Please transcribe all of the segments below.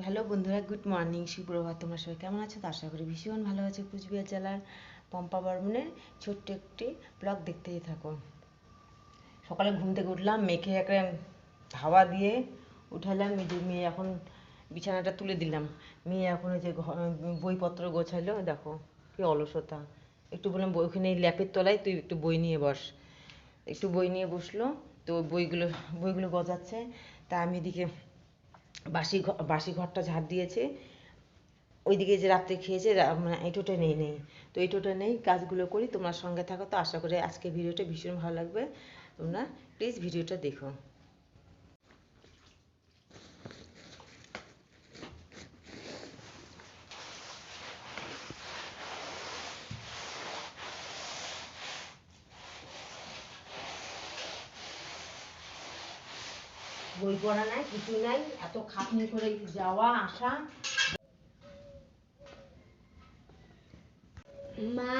Hello বন্ধুরা, good morning, সুপ্রভাত। তোমরা সবাই কেমন আছো? তো আশা করি ভীষণ ভালো আছে। কুচবিহার জেলার পম্পা বর্মনের ছোট্ট একটি ব্লগ দেখতেই থাকো। সকালে ঘুম থেকে উঠলাম, মেয়েকে একটা হাওয়া দিয়ে উঠালাম। মেয়ে এখন বিছানাটা তুলে দিলাম। মেয়ে এখন ওই যে বইপত্র গোছাইলো, দেখো কি অলসতা। একটু বললাম ওখানে ল্যাপের তলায় তুই একটু বই নিয়ে বস। একটু বই নিয়ে বসলো, তো বইগুলো গজাচ্ছে। তা আমি এদিকে বাসি ঘরটা ঝাড় দিয়েছে। ওইদিকে যে রাত্রে খেয়েছে, মানে এঁটোটা নেই। তো এঁটোটা নেই, কাজগুলো করি। তোমার সঙ্গে থাকো। তো আশা করি আজকে ভিডিওটা ভীষণ ভালো লাগবে। তোমরা প্লিজ ভিডিওটা দেখো। বই পড়া নাই, কিছু নাই, এত খাটনি করে যাওয়া আসা। মা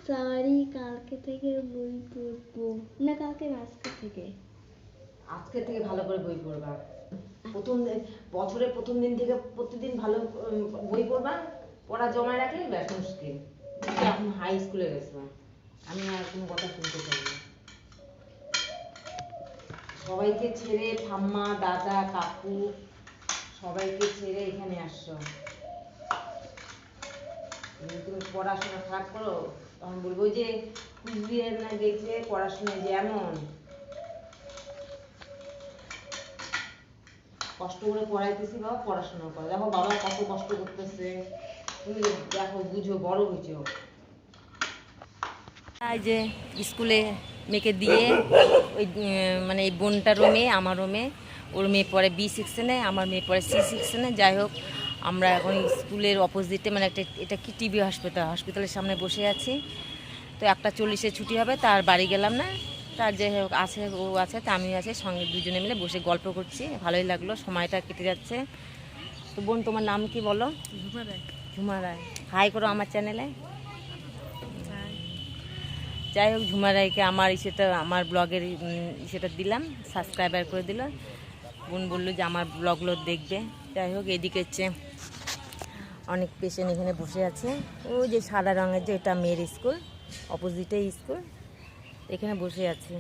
সরি, কালকে থেকে বই পড়বো না, কালকে আজকে থেকে ভালো করে বই পড়বা। বছরের প্রথম দিন থেকে প্রতিদিন ভালো বই পড়বা। পড়া জমা রাখলে ব্যাস মুশকিল। এখন হাই স্কুলে গেছে, আমি আর কোনো কথা শুনতে চাই না। সবাইকে ছেড়ে, ঠাম্মা, দাদা, কাকু সবাইকে ছেড়ে এখানে আসছো। তুমি পড়াশোনা খারাপ করো, তখন বলবো যে কুচবিহার না গেছে পড়াশোনায় যে এমন কষ্ট করে পড়াইতেছি। বাবা পড়াশোনা করো, দেখো বাবা কত কষ্ট করতেছে। তুমি দেখো, বুঝো, বড় হয়েছো। এই যে স্কুলে মেয়েকে দিয়ে ওই মানে এই বোনটারও মেয়ে, আমারও মেয়ে। ওর মেয়ে পড়ে বি সেকশনে, আমার মেয়ে পড়ে সি সেকশনে। যাই হোক, আমরা এখন স্কুলের অপোজিটে, মানে এটা কি টিবি হসপিটালের সামনে বসে আছি। তো 1:40-এ ছুটি হবে, তার বাড়ি গেলাম না। তার যে হোক আছে, ও আছে, তা আমিও আছে, সঙ্গে দুজনে মিলে বসে গল্প করছি। ভালোই লাগলো, সময়টা কেটে যাচ্ছে। তো বোন, তোমার নাম কি বলো? ঝুমা রায়। হাই করো আমার চ্যানেলে। যাই হোক, ঝুমা রায়কে আমার ব্লগের সেটা দিলাম, সাবস্ক্রাইবার করে দিল। বোন বললো যে আমার ব্লগগুলো দেখবে। যাই হোক, এদিকে হচ্ছে অনেক পেশেন্ট এখানে বসে আছে। ওই যে সাদা রঙের যে, এটা মেয়ের স্কুল, অপোজিটে স্কুল, এখানে বসে আছে।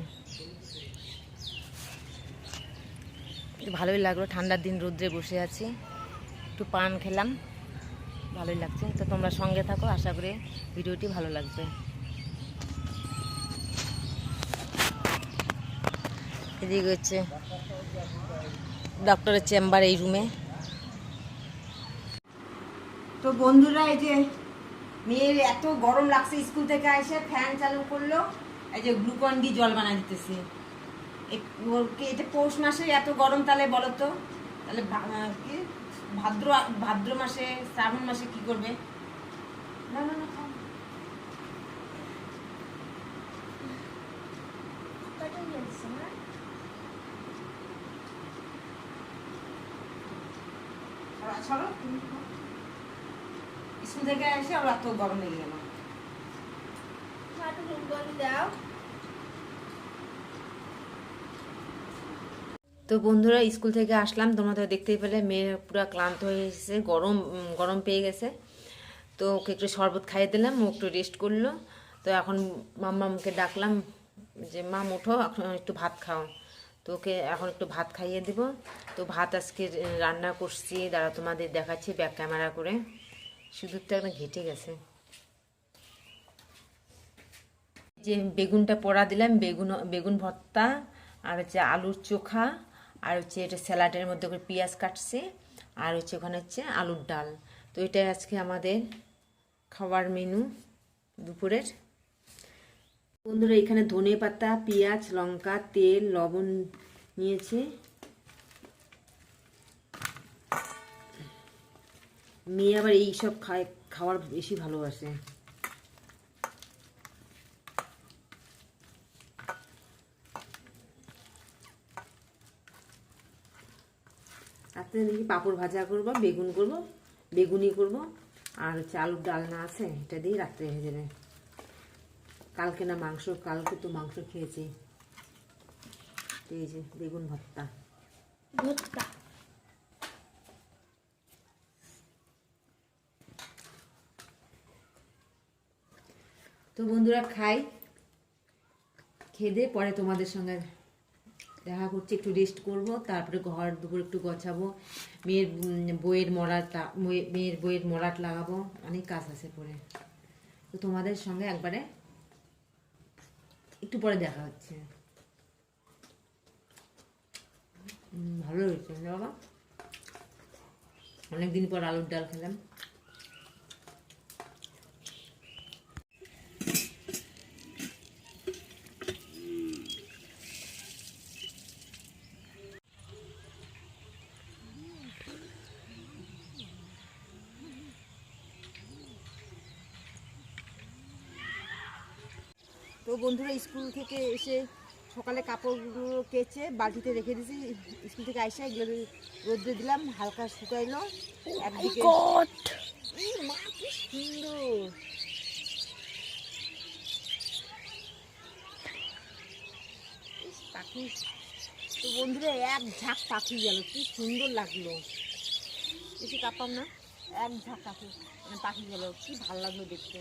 ভালোই লাগলো, ঠান্ডার দিন রোদ্রে বসে আছি, একটু পান খেলাম, ভালোই লাগছে। তো তোমরা সঙ্গে থাকো, আশা করি ভিডিওটি ভালো লাগবে। এদিকে হচ্ছে ডক্টরের চেম্বার, এই রুমে। তো বন্ধুরা, এই যে মেয়ের এত গরম লাগছে, স্কুল থেকে এসে ফ্যান চালু করলো। এই যে গ্লুকন ডি জল বানাই দিতেছি। এটা পৌষ মাসে এত গরম, তাহলে বলো তো, তাহলে কি ভাদ্র মাসে, শ্রাবণ মাসে কি করবে? না না না, স্কুল থেকে এসে আবার এত গরম লেগে গেল। তো বন্ধুরা, স্কুল থেকে আসলাম, তোমরা তো দেখতেই পেলে, মেয়ে পুরো ক্লান্ত হয়ে এসেছে, গরম পেয়ে গেছে। তো ওকে একটু শরবত খাইয়ে দিলাম, ও একটু রেস্ট করলো। তো এখন মাম্মামকে ডাকলাম যে মাম ওঠো, এখন একটু ভাত খাও। তো ওকে এখন একটু ভাত খাইয়ে দিব। তো ভাত আজকে রান্না করছি, দাঁড়া তোমাদের দেখাচ্ছি ব্যাক ক্যামেরা করে। সুদূরটা একদম ঘেটে গেছে। যে বেগুনটা পোড়া দিলাম, বেগুন ভর্তা, আর হচ্ছে আলুর চোখা, আর হচ্ছে এটা স্যালাডের মধ্যে করে পেঁয়াজ কাটছে, আর হচ্ছে ওখানে হচ্ছে আলুর ডাল। তো এটাই আজকে আমাদের খাবার মেনু দুপুরের। বন্ধুরা, এখানে ধনে পাতা, পেঁয়াজ, লঙ্কা, তেল, লবণ নিয়েছি। মেয়ে আবার এইসব খাওয়ার বেশি ভালোবাসে। রাত্রে দেখি পাঁপড় ভাজা করবো, বেগুনি করবো, আর হচ্ছে আলুর ডালনা আছে, এটা দিয়ে রাত্রে হয়ে যাবে। কালকে তো মাংস খেয়েছি। এই যে বেগুন ভর্তা। তো বন্ধুরা খাই, খেয়ে দিয়ে পরে তোমাদের সঙ্গে দেখা করছি, একটু রেস্ট করব, তারপরে ঘর দুপুর একটু গোছাবো, মেয়ের বইয়ের মরাট লাগাবো, অনেক কাজ আছে পরে। তো তোমাদের সঙ্গে একবারে একটু পরে দেখা হচ্ছে। ভালো হয়েছে বাবা, অনেকদিন পর আলুর ডাল খেলাম। তো বন্ধুরা স্কুল থেকে এসে সকালে কাপড়গুলো কেচে বালতিতে রেখে দিয়েছি, স্কুল থেকে আইসা এগুলো রোদ্রে দিলাম, হালকা শুকাইলো একদিকে। মা কি সুন্দর, পাখি। তো বন্ধুরা এক ঝাঁক পাখি গেল, কি সুন্দর লাগলো, বেশি কাঁপাম না, এক ঝাঁক পাখি মানে পাখি গেল, কি ভালো লাগলো দেখতে।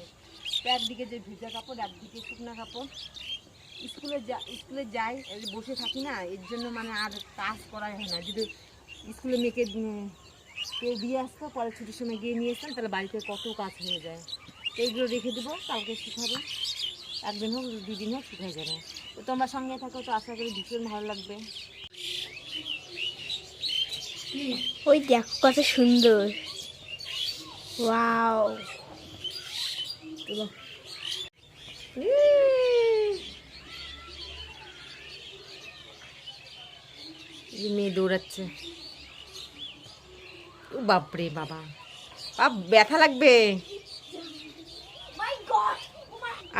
তো একদিকে যে ভিজা কাপড়, একদিকে শুকনা কাপড়। স্কুলে যাই, বসে থাকি না, এর জন্য মানে আর কাজ করা হয় না। যদি স্কুলে মেয়েকে কেউ দিয়ে আসতো, পরে ছুটির সময় গিয়ে নিয়ে আসতাম, তাহলে বাড়িতে কত কাজ হয়ে যায়। তো এইগুলো রেখে দেবো, কালকে শুকাবো, একদিন হোক 2 দিন হোক শুকিয়ে যাবে। তো তোমার সঙ্গে থাকো, তো আশা করি ভীষণ ভালো লাগবে। ওই দেখো কত সুন্দর, ওয়াও। মেয়ে দৌড়াচ্ছে, ও বাপরে বাবা, বাপ ব্যথা লাগবে।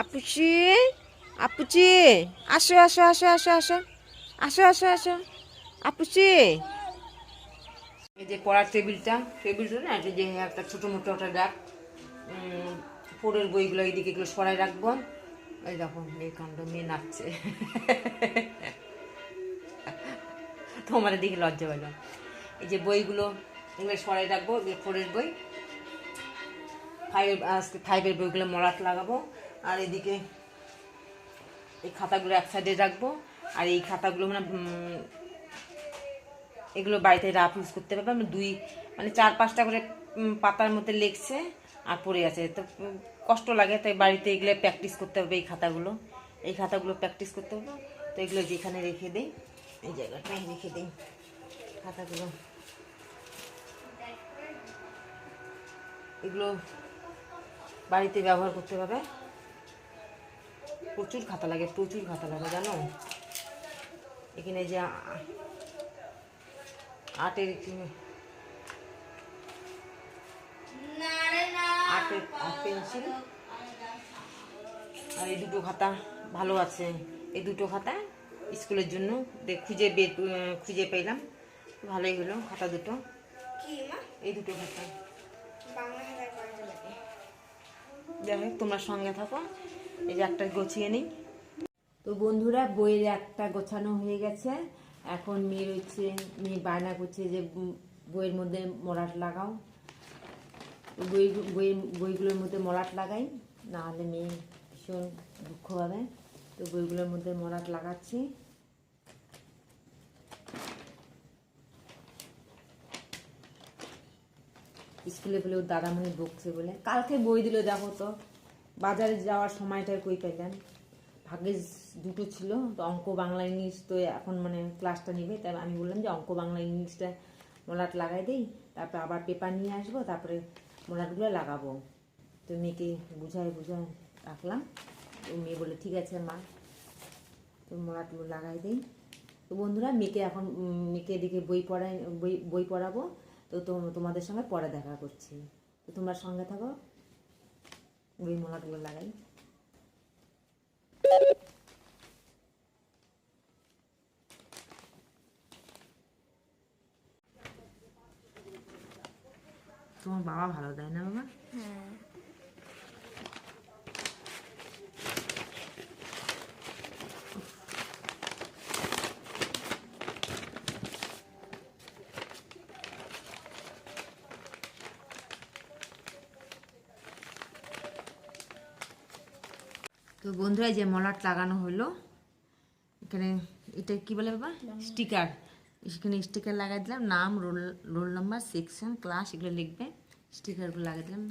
আপুচি, আপুচি, আসো আসো আসো আসো আসো আসো আসো আসো আপুচি। এই যে পড়ার টেবিলটা না, এটা যে একটা ছোটো মোটো একটা ডাক, পড়ের বইগুলো এইদিকে এগুলো সরাই রাখবো। এই দেখো মেয়ে কাণ্ড, মেয়ে নাচছে। তোমাদের দিকে লজ্জা পেল। এই যে বইগুলো এগুলো সরাই রাখবো, পড়ের বই, ফাইভের বইগুলো মলাট লাগাবো। আর এদিকে এই খাতাগুলো এক সাইডে রাখবো। আর এই খাতাগুলো মানে এগুলো বাড়িতে রাফ ইউজ করতে পারবে। আমরা মানে 4-5টা করে পাতার মধ্যে লেখছে আর পড়ে আছে, তো কষ্ট লাগে, তাই বাড়িতে এগুলো প্র্যাকটিস করতে হবে। এই খাতাগুলো প্র্যাকটিস করতে হবে। তো এগুলো যেখানে রেখে দিই, এই জায়গাটায় রেখে দিই খাতাগুলো। এগুলো বাড়িতে ব্যবহার করতে পারবে। প্রচুর খাতা লাগে জানো। এখানে যে আর্টের পেন্সিল আর এই দুটো খাতা ভালো আছে। এই দুটো খাতা স্কুলের জন্য খুঁজে পেলাম, ভালোই হলো খাতা দুটো। এই দুটো খাতা যাই হোক, তোমরা সঙ্গে থাকো। এই যে একটা গুছিয়ে নিই। তো বন্ধুরা বইয়ের একটা গোছানো হয়ে গেছে। এখন মেয়ে বায়না করছে যে বইয়ের মধ্যে মলাট লাগাও। বইগুলোর মধ্যে মলাট লাগাই, না হলে মেয়ে ভীষণ দুঃখ পাবে। তো বইগুলোর মধ্যে মলাট লাগাচ্ছি। স্কুলে বলেও দাদামণি বকছে বলে, কালকে বই দিল, দেখো তো বাজারে যাওয়ার সময়টা কই পেলেন। ভাগ্যে দুটো ছিল, তো অঙ্ক বাংলা ইংলিশ, তো এখন মানে ক্লাসটা নেবে, তাই আমি বললাম যে অঙ্ক বাংলা ইংলিশটা মলাট লাগাই দিই, তারপরে আবার পেপার নিয়ে আসবো, তারপরে মলাটগুলো লাগাবো। তো মেয়েকে বুঝায় রাখলাম। তো মেয়ে বলে ঠিক আছে মা, তো মলাটগুলো লাগাই দিই। তো বন্ধুরা মেয়েকে এদিকে বই পড়াবো। তো তোমাদের সঙ্গে পরে দেখা করছি। তো তোমরা সঙ্গে থাকো, বই মলাটগুলো লাগাই। তোমার বাবা ভালো দেয় না বাবা? হ্যাঁ। তো বন্ধুরা এই যে মলাট লাগানো হলো, এখানে এটা কি বলে বাবা, স্টিকার, এখানে স্টিকার লাগাই দিলাম, নাম, রোল নাম্বার, সেকশন, ক্লাস এগুলো লিখবে, স্টিকারগুলো লাগাই দিলাম।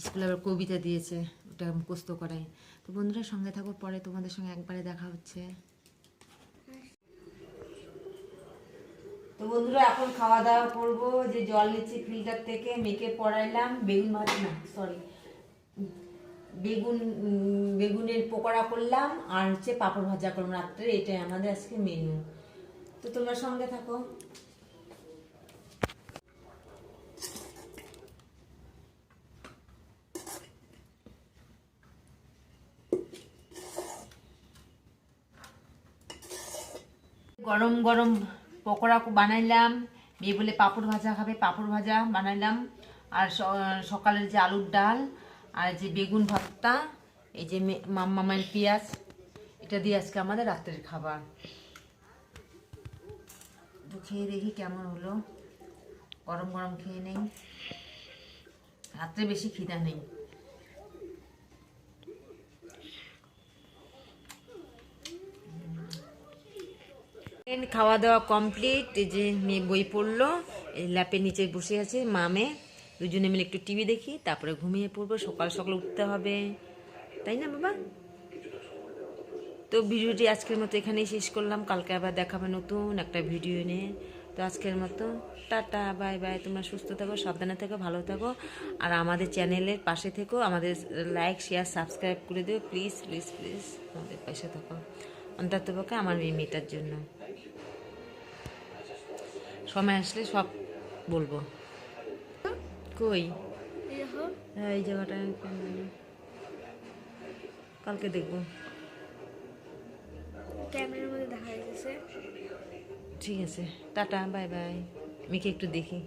স্কুলে আবার কবিতা দিয়েছে, ওটা মুখস্থ করাই। তো বন্ধুরা সঙ্গে থাকো, পরে তোমাদের সঙ্গে একবারে দেখা হচ্ছে। তো বন্ধুরা এখন খাওয়া দাওয়া করবো, যে জল নিচ্ছি ফিল্টার থেকে, মেখে পড়াইলাম, বেগুন ভাজি না সরি বেগুনের পকোড়া করলাম, আর হচ্ছে পাঁপড় ভাজা করলাম রাত্রে, এটাই আমাদের আজকে মেনু। তো তোমরা সঙ্গে থাকো। গরম গরম পকোড়া বানাইলাম, মেয়ে বলে পাঁপড় ভাজা খাবে, পাঁপড় ভাজা বানাইলাম। আর সকালের যে আলুর ডাল, আর যে বেগুন ভর্তা, এই যে মামাইল পেঁয়াজ, এটা দিয়ে আজকে আমাদের রাত্রের খাবার। তো খেয়ে দেখি কেমন হলো, গরম গরম খেয়ে নেই, রাত্রে বেশি খিদা নেই। খাওয়া দাওয়া কমপ্লিট, এই যে মেয়ে বই পড়লো, এই ল্যাপের নিচে বসে আছে, মামে দুজনে মিলে একটু টিভি দেখি, তারপরে ঘুমিয়ে পড়বো, সকাল সকাল উঠতে হবে, তাই না বাবা? তো ভিডিওটি আজকের মতো এখানেই শেষ করলাম, কালকে আবার দেখাবে নতুন একটা ভিডিও নিয়ে। তো আজকের মতো টাটা, বাই বাই। তোমরা সুস্থ থাকো, সাবধানে থাকো, ভালো থাকো, আর আমাদের চ্যানেলের পাশে থেকো, আমাদের লাইক শেয়ার সাবস্ক্রাইব করে দিও, প্লিজ প্লিজ প্লিজ, আমাদের পাশে থাকো, অন্ততপক্ষে আমার মেয়েটার জন্য। সময় আসলে সব বলবো। কই হ্যাঁ, এই জায়গাটা কালকে দেখবো, ক্যামেরার মধ্যে দেখা যাচ্ছে। ঠিক আছে, টাটা, বাই বাই। মেয়েকে একটু দেখি।